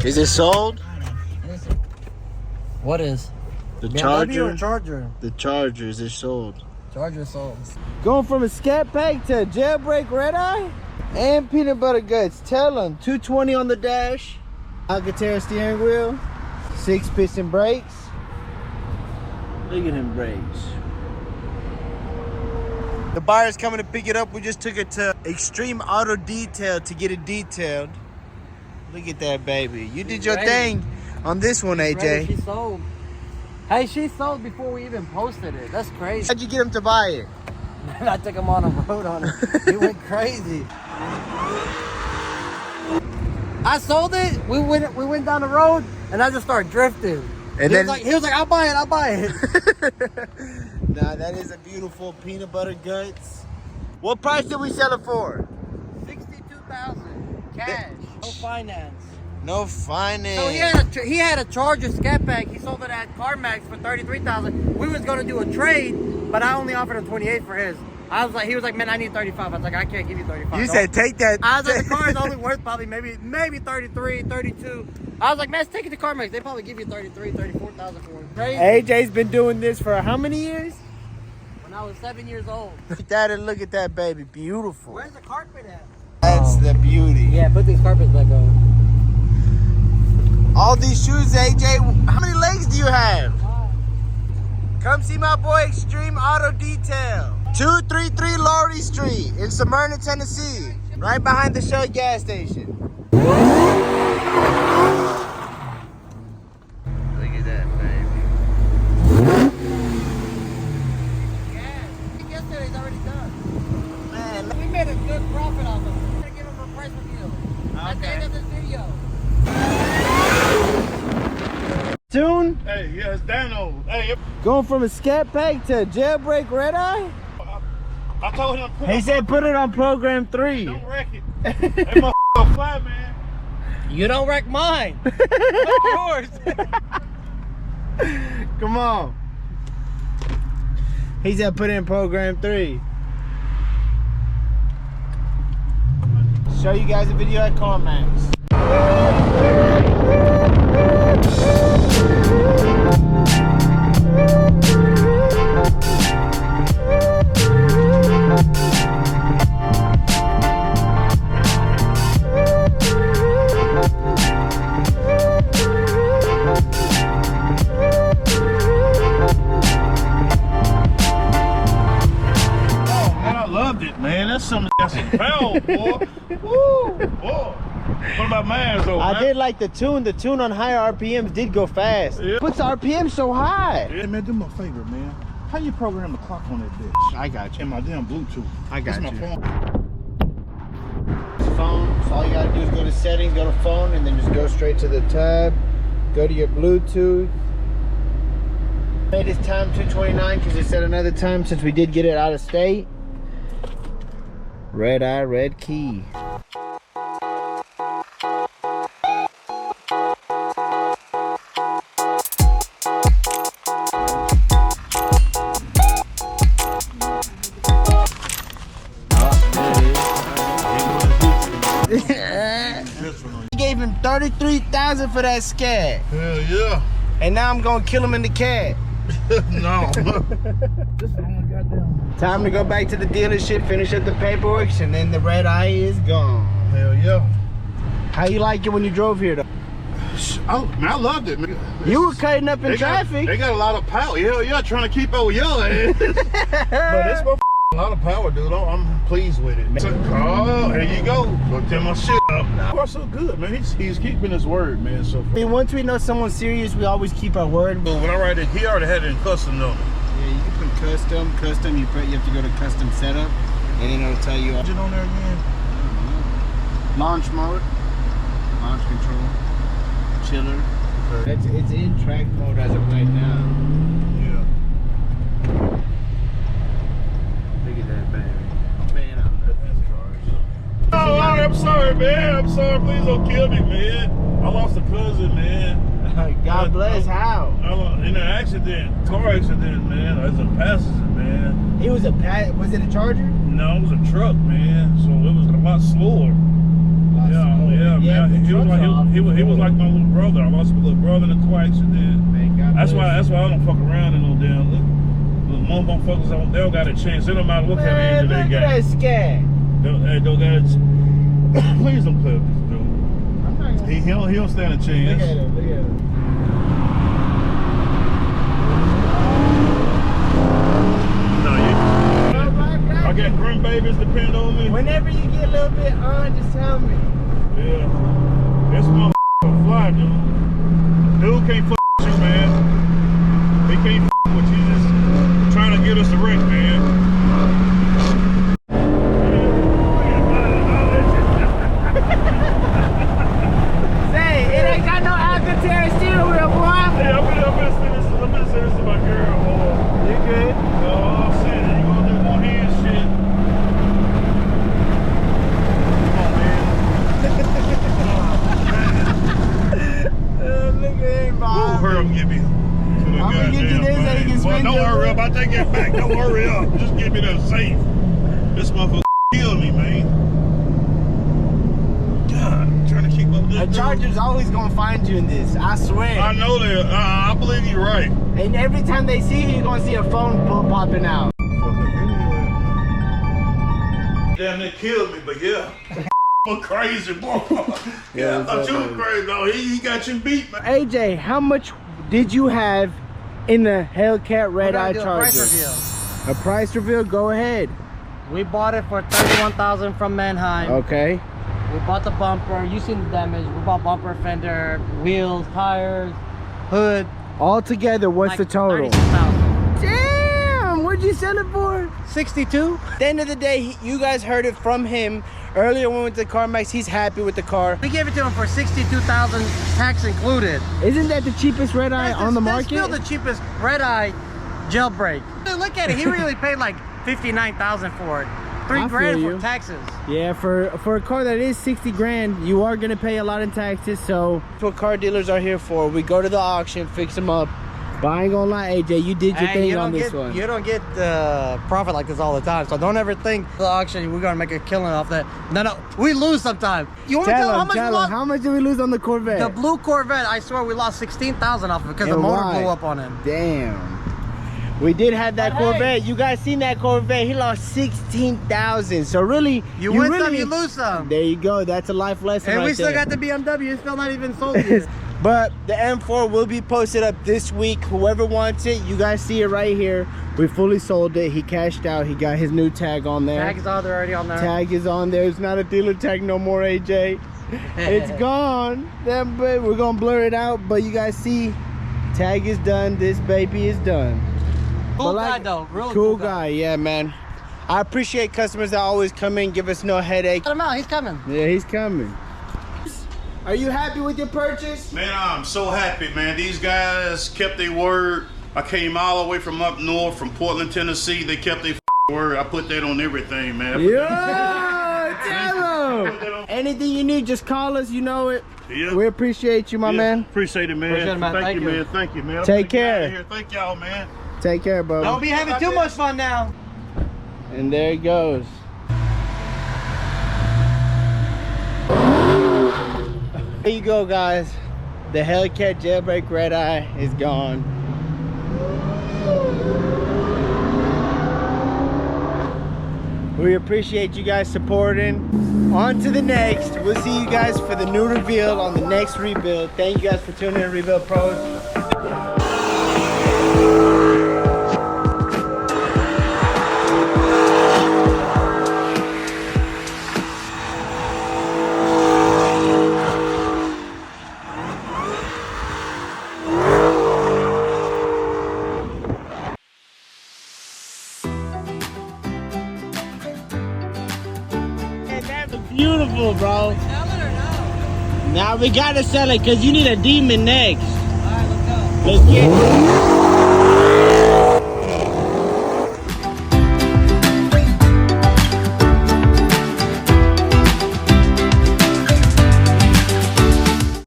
Is it sold? What is? The BMW Charger? or Charger? The Charger, is it sold? Charger sold. Going from a Scatpack to a Jailbreak REDEYE and peanut butter guts. Tell them 220 on the dash, Alcantara steering wheel, 6-piston brakes. Look at them brakes. The buyer's coming to pick it up. We just took it to Extreme Auto Detail to get it detailed. Look at that baby. You did your thing on this one, AJ. She sold. Hey, she sold before we even posted it. That's crazy. How'd you get him to buy it? I took him on a road on it. He went crazy. I sold it. We went down the road, and I just started drifting. And he was like, I'll buy it. I'll buy it. Nah, that is a beautiful peanut butter guts. What price did we sell it for? $62,000 cash. No finance. No finance. So he had a Charger Scatpack. He sold it at Carmax for $33,000. We was gonna do a trade, but I only offered him $28,000 for his. He was like, man, I need $35,000. I was like, I can't give you $35,000. You said take that. I was like, the car is only worth probably maybe $33,000, $32,000. I was like, man, take it to Carmax. They probably give you $33,000, $34,000 for it. Crazy. AJ's been doing this for how many years? When I was 7 years old. Daddy, look at that baby, beautiful. Where's the carpet at? That's the beauty. Yeah, put these carpets back on. All these shoes, AJ, how many legs do you have? Come see my boy Extreme Auto Detail. 233 Laurie Street in Smyrna, Tennessee. Right behind the Shell gas station. Look at that, baby. Yeah, yesterday's already done. Man, We made a good profit off them. I'm gonna give them a price review at the end of this video. Tune? Hey, yeah, it's Dano. Hey, Going from a Scatpack to a Jailbreak REDEYE? I told him. He said put it on program 3. Don't wreck it. That motherfucker fly, man. You don't wreck mine. Wreck yours. Come on. He said put it in program 3. Show you guys a video at Carmax. That's some power, boy. Woo, boy. What about mine, though? I did like the tune. The tune on higher RPMs did go fast. Yeah. Puts the RPM so high. Yeah, man, do me a favor, man. How you program the clock on that bitch? I got you. In my damn Bluetooth. I got you. My phone. Phone. So all you gotta do is go to settings, go to phone, and then just go straight to the tab. Go to your Bluetooth. Made this time 2:29 because it said another time since we did get it out of state. REDEYE, red key. He gave him $33,000 for that SCAT. Hell yeah. And now I'm gonna kill him in the cat. No. This one goddamn. Time to go back to the dealership, finish up the paperwork, and then the REDEYE is gone. Hell yeah. How you like it when you drove here though? Oh, man, I loved it, man. You were cutting up in traffic. They got a lot of power. Hell yeah, trying to keep over your ass. But this motherfucker a lot of power, dude. I'm pleased with it. Oh, here you go. Go tear my shit up. Car's so good, man. He's keeping his word, man. So I mean, once we know someone's serious, we always keep our word. but when I ride it, he already had it in custom though. Yeah, you can put custom. You have to go to custom setup, and then it'll tell you. Is it on there again? Launch mode, launch control, chiller. Okay. It's in track mode as of right now. Yeah. Look at that baby. Man, Oh, I'm sorry, man. I'm sorry. Please don't kill me, man. I lost a cousin, man. God bless. How? In an accident, car accident, man. As a passenger, man. It was a Was it a Charger? No, it was a truck, man. So it was a lot slower. Yeah, man. He was like my little brother. I lost my little brother in a car accident. That's why I don't fuck around in no damn. Look, most motherfuckers they don't got a chance. It don't matter what kind of engine they got. Look at that SCAT. Don't got. Please don't play with this dude. He don't stand a chance. Look at him. I got grandbabies depend on me. Whenever you get a little bit on, just tell me. Yeah. This motherfucker fly, dude. Dude can't fuck with you, man. He can't fuck with you. Just trying to get us a wreck, man. Say, it ain't got no Alcantara steering wheel, boy. Hey, I'm gonna say this to my girl, boy. You good? Oh, shit. You gonna do one hand shit. Look at him, Bob. Hurry up and give me to the I'm gonna get you this so you can spin don't hurry up. I take it back. Don't hurry up. Just give me that safe. This motherfucker killed me, man. God, I'm trying to keep up with this. A Charger's always gonna find you in this. I swear. I know that. I believe you're right. And every time they see you, you're gonna see a phone popping out. Damn, they killed me, but yeah. I'm crazy, boy. Yeah, I thought you were crazy, though. He got you beat, man. AJ, how much did you have in the Hellcat REDEYE Charger? A price reveal? Go ahead. We bought it for $31,000 from Mannheim. Okay. We bought the bumper. You seen the damage. We bought bumper, fender, wheels, tires, hood. All together, what's the total? $36,000. Damn! What'd you sell it for? 62. At the end of the day, you guys heard it from him. Earlier when we went to Carmax, he's happy with the car. We gave it to him for $62,000, tax included. Isn't that the cheapest REDEYE on the market? That's still the cheapest REDEYE jailbreak. Dude, look at it. He really paid like $59,000 for it. $3 grand for taxes. Yeah, for a car that is 60 grand, you are gonna pay a lot in taxes. So that's what car dealers are here for. We go to the auction, fix them up. But I ain't gonna lie, AJ, you did your thing on this one. You don't get profit like this all the time. So don't ever think the auction we're gonna make a killing off that. No, we lose sometimes. You want to tell them how much we lost? How much did we lose on the Corvette? The blue Corvette, I swear we lost $16,000 off of it because the motor blew up on him. Damn. We did have that Corvette. You guys seen that Corvette? He lost $16,000. So really, you win some, you lose some. There you go. That's a life lesson. And right we still there. got the BMW. It's still not even sold yet. But the M4 will be posted up this week. Whoever wants it, you guys see it right here. We fully sold it. He cashed out. He got his new tag on there. Tag is already on there. Tag is on there. It's not a dealer tag no more, AJ. It's gone. We're gonna blur it out, but you guys see, tag is done. This baby is done. Cool guy though, real cool guy. Yeah, man. I appreciate customers that always come in, give us no headache. Let him out. He's coming. Yeah, he's coming. Are you happy with your purchase? Man, I'm so happy, man. These guys kept their word. I came all the way from up north, from Portland, Tennessee. They kept their word. I put that on everything, man. Yeah, tell them. Anything you need, just call us. You know it. Yeah. We appreciate you, my man. Appreciate it, man. Appreciate it, man. Thank you, man. Thank you, man. Take care. Thank y'all, man. Take care, bro. Don't be having too much fun now. And there it goes. There you go, guys. The Hellcat Jailbreak REDEYE is gone. We appreciate you guys supporting. On to the next. We'll see you guys for the new reveal on the next rebuild. Thank you guys for tuning in, Rebuild Pros. Beautiful, bro. Sell it or no? Now we gotta sell it because you need a demon next. Alright, let's go. Let's get it.